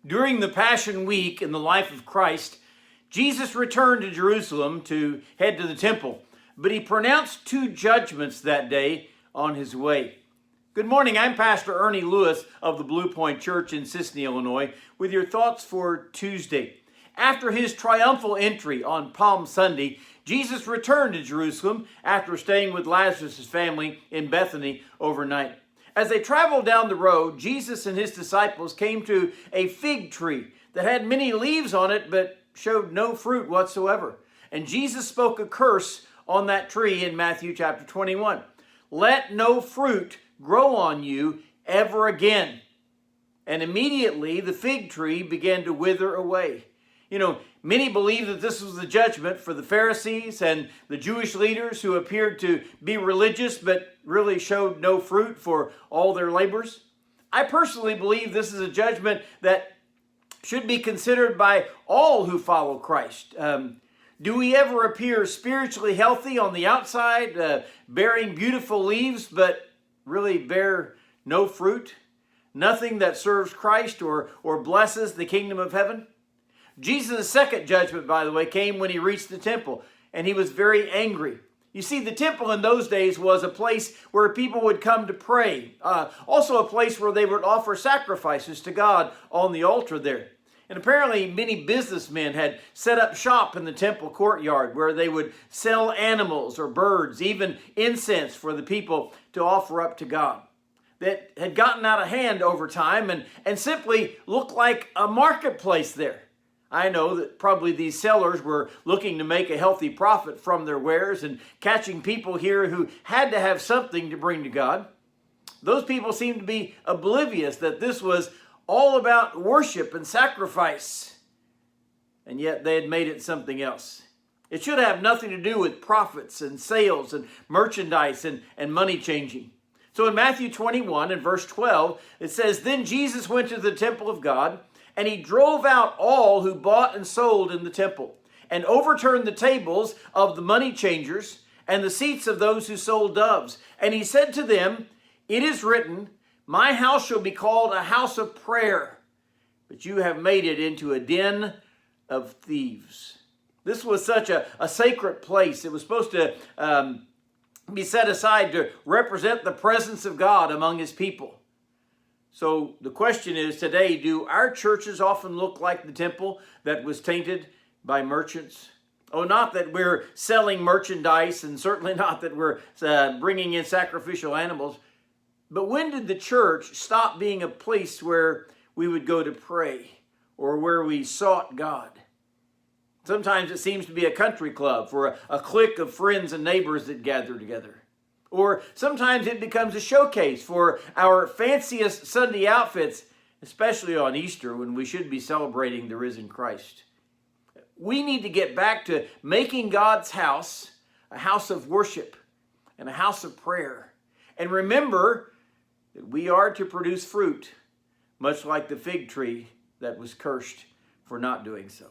During the Passion Week in the life of Christ, Jesus returned to Jerusalem to head to the temple, but he pronounced two judgments that day on his way. Good morning, I'm Pastor Ernie Lewis of the Blue Point Church in Sisseton, Illinois, with your thoughts for Tuesday. After his triumphal entry on Palm Sunday, Jesus returned to Jerusalem after staying with Lazarus' family in Bethany overnight. As they traveled down the road, Jesus and his disciples came to a fig tree that had many leaves on it but showed no fruit whatsoever. And Jesus spoke a curse on that tree in Matthew chapter 21. Let no fruit grow on you ever again. And immediately the fig tree began to wither away. Many believe that this was the judgment for the Pharisees and the Jewish leaders who appeared to be religious but really showed no fruit for all their labors. I personally believe this is a judgment that should be considered by all who follow Christ. Do we ever appear spiritually healthy on the outside, bearing beautiful leaves, but really bear no fruit? Nothing that serves Christ or blesses the kingdom of heaven? Jesus' second judgment, by the way, came when he reached the temple, and he was very angry. You see, the temple in those days was a place where people would come to pray, also a place where they would offer sacrifices to God on the altar there. And apparently many businessmen had set up shop in the temple courtyard where they would sell animals or birds, even incense for the people to offer up to God. That had gotten out of hand over time and simply looked like a marketplace there. I know that probably these sellers were looking to make a healthy profit from their wares and catching people here who had to have something to bring to God. Those people seemed to be oblivious that this was all about worship and sacrifice, and yet they had made it something else. It should have nothing to do with profits and sales and merchandise and money changing. So in Matthew 21 and verse 12, it says, Then Jesus went to the temple of God, and he drove out all who bought and sold in the temple, and overturned the tables of the money changers and the seats of those who sold doves. And he said to them, It is written, My house shall be called a house of prayer, but you have made it into a den of thieves. This was such a sacred place. It was supposed to be set aside to represent the presence of God among his people. So the question is today, do our churches often look like the temple that was tainted by merchants? Oh, not that we're selling merchandise, and certainly not that we're bringing in sacrificial animals. But when did the church stop being a place where we would go to pray or where we sought God? Sometimes it seems to be a country club for a clique of friends and neighbors that gather together. Or sometimes it becomes a showcase for our fanciest Sunday outfits, especially on Easter when we should be celebrating the risen Christ. We need to get back to making God's house a house of worship and a house of prayer. And remember that we are to produce fruit, much like the fig tree that was cursed for not doing so.